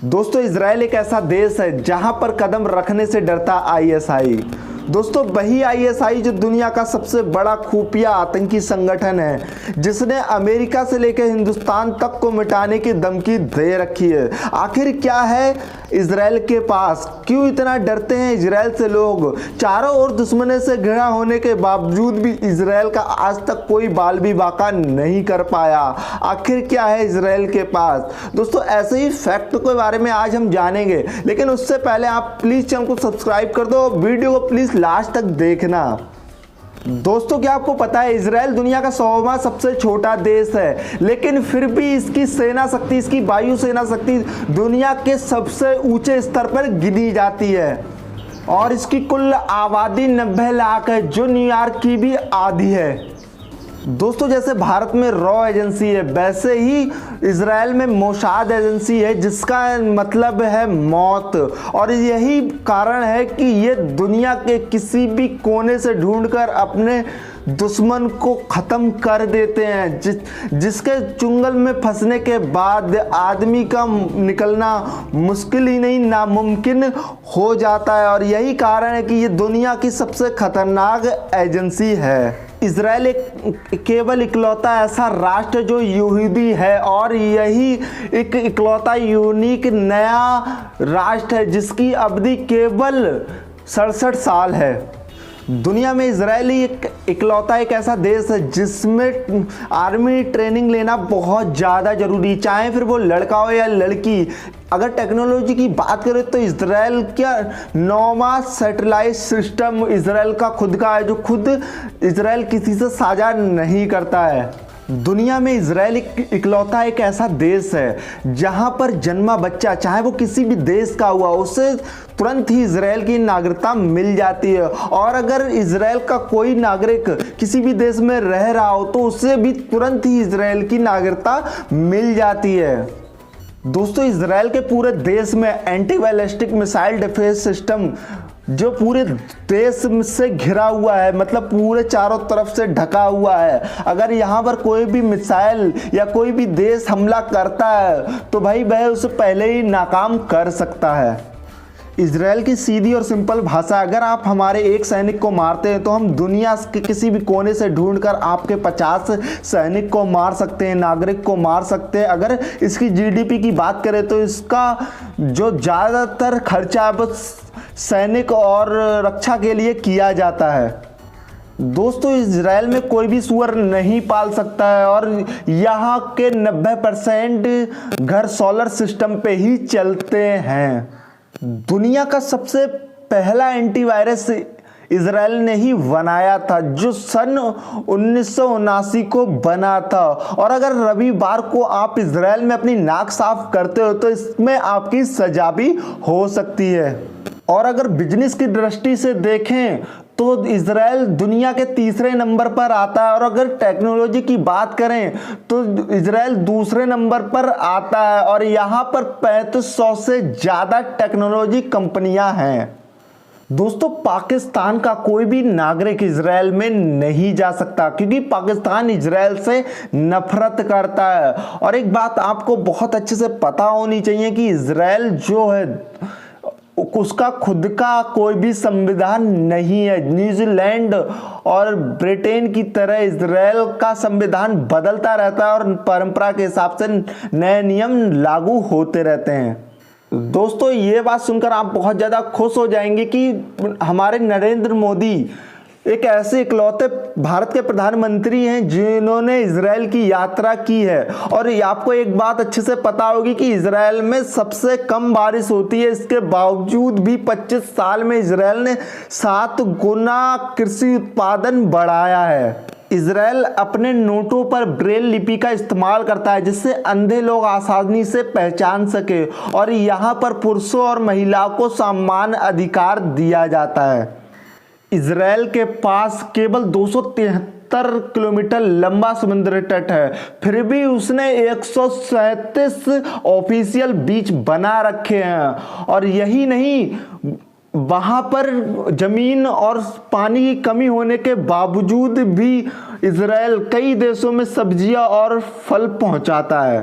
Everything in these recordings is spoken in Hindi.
दोस्तों इजराइल एक ऐसा देश है जहां पर कदम रखने से डरता आईएसआई। दोस्तों वही आईएसआई जो दुनिया का सबसे बड़ा खुफिया आतंकी संगठन है, जिसने अमेरिका से लेकर हिंदुस्तान तक को मिटाने की धमकी दे रखी है। आखिर क्या है इजराइल के पास, क्यों इतना डरते हैं इजराइल से लोग? चारों ओर दुश्मनी से घिरा होने के बावजूद भी इजराइल का आज तक कोई बाल भी बाका नहीं कर पाया। आखिर क्या है इजराइल के पास? दोस्तों ऐसे ही फैक्ट के बारे में आज हम जानेंगे, लेकिन उससे पहले आप प्लीज चैनल को सब्सक्राइब कर दो, वीडियो को प्लीज लास्ट तक देखना। दोस्तों क्या आपको पता है इजराइल दुनिया का 100वां सबसे छोटा देश है, लेकिन फिर भी इसकी सेना शक्ति, इसकी वायु सेना शक्ति दुनिया के सबसे ऊंचे स्तर पर गिनी जाती है और इसकी कुल आबादी 90 लाख है, जो न्यूयॉर्क की भी आधी है। दोस्तों जैसे भारत में रॉ एजेंसी है, वैसे ही इजराइल में मोसाद एजेंसी है, जिसका मतलब है मौत। और यही कारण है कि ये दुनिया के किसी भी कोने से ढूंढकर अपने दुश्मन को ख़त्म कर देते हैं, जिसके चुंगल में फंसने के बाद आदमी का निकलना मुश्किल ही नहीं नामुमकिन हो जाता है। और यही कारण है कि ये दुनिया की सबसे खतरनाक एजेंसी है। इजराइल एक केवल इकलौता ऐसा राष्ट्र जो यहूदी है, और यही एक इकलौता यूनिक नया राष्ट्र है जिसकी अवधि केवल 67 साल है। दुनिया में इजराइल ही इकलौता एक ऐसा देश है जिसमें आर्मी ट्रेनिंग लेना बहुत ज़्यादा जरूरी, चाहे फिर वो लड़का हो या लड़की। अगर टेक्नोलॉजी की बात करें तो इजराइल का 9वां सैटेलाइट सिस्टम इजराइल का खुद का है, जो खुद इजराइल किसी से साझा नहीं करता है। दुनिया में इजराइल इकलौता एक ऐसा देश है जहां पर जन्मा बच्चा, चाहे वो किसी भी देश का हुआ, उसे तुरंत ही इजराइल की नागरिकता मिल जाती है। और अगर इजराइल का कोई नागरिक किसी भी देश में रह रहा हो तो उसे भी तुरंत ही इजराइल की नागरिकता मिल जाती है। दोस्तों इजराइल के पूरे देश में anti ballistic missile defence system जो पूरे देश से घिरा हुआ है, मतलब पूरे चारों तरफ से ढका हुआ है। अगर यहाँ पर कोई भी मिसाइल या कोई भी देश हमला करता है तो भाई वह उसे पहले ही नाकाम कर सकता है। इजराइल की सीधी और सिंपल भाषा, अगर आप हमारे एक सैनिक को मारते हैं तो हम दुनिया के किसी भी कोने से ढूंढकर आपके 50 सैनिक को मार सकते हैं, नागरिक को मार सकते हैं। अगर इसकी जीडीपी की बात करें तो इसका जो ज़्यादातर खर्चा बस सैनिक और रक्षा के लिए किया जाता है। दोस्तों इजराइल में कोई भी सुअर नहीं पाल सकता है और यहाँ के 90% घर सोलर सिस्टम पे ही चलते हैं। दुनिया का सबसे पहला एंटीवायरस इजराइल ने ही बनाया था, जो सन 1979 को बना था। और अगर रविवार को आप इजराइल में अपनी नाक साफ करते हो तो इसमें आपकी सजा भी हो सकती है। और अगर बिजनेस की दृष्टि से देखें तो इजराइल दुनिया के तीसरे नंबर पर आता है, और अगर टेक्नोलॉजी की बात करें तो इजराइल दूसरे नंबर पर आता है। और यहाँ पर 3500 से ज़्यादा टेक्नोलॉजी कंपनियां हैं। दोस्तों पाकिस्तान का कोई भी नागरिक इजराइल में नहीं जा सकता, क्योंकि पाकिस्तान इजराइल से नफरत करता है। और एक बात आपको बहुत अच्छे से पता होनी चाहिए कि इजराइल जो है उसका खुद का कोई भी संविधान नहीं है। न्यूजीलैंड और ब्रिटेन की तरह इजराइल का संविधान बदलता रहता है और परंपरा के हिसाब से नए नियम लागू होते रहते हैं। दोस्तों ये बात सुनकर आप बहुत ज़्यादा खुश हो जाएंगे कि हमारे नरेंद्र मोदी एक ऐसे इकलौते भारत के प्रधानमंत्री हैं जिन्होंने इजराइल की यात्रा की है। और आपको एक बात अच्छे से पता होगी कि इजराइल में सबसे कम बारिश होती है, इसके बावजूद भी 25 साल में इजराइल ने 7 गुना कृषि उत्पादन बढ़ाया है। इजराइल अपने नोटों पर ब्रेल लिपि का इस्तेमाल करता है, जिससे अंधे लोग आसानी से पहचान सके। और यहाँ पर पुरुषों और महिलाओं को समान अधिकार दिया जाता है। इजराइल के पास केवल 273 किलोमीटर लंबा समुद्र तट है, फिर भी उसने 137 ऑफिशियल बीच बना रखे हैं। और यही नहीं, वहाँ पर जमीन और पानी की कमी होने के बावजूद भी इजराइल कई देशों में सब्जियां और फल पहुँचाता है।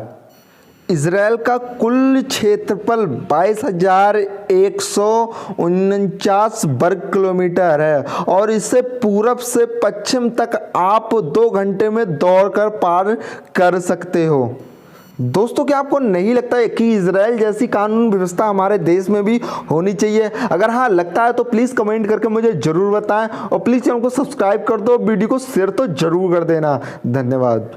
इसराइल का कुल क्षेत्रफल 22,149 वर्ग किलोमीटर है और इसे पूरब से पश्चिम तक आप 2 घंटे में दौड़कर पार कर सकते हो। दोस्तों, क्या आपको नहीं लगता है कि इजराइल जैसी कानून व्यवस्था हमारे देश में भी होनी चाहिए? अगर हाँ लगता है तो प्लीज़ कमेंट करके मुझे ज़रूर बताएं और प्लीज़ चैनल को सब्सक्राइब कर दो, वीडियो को शेयर तो ज़रूर कर देना। धन्यवाद।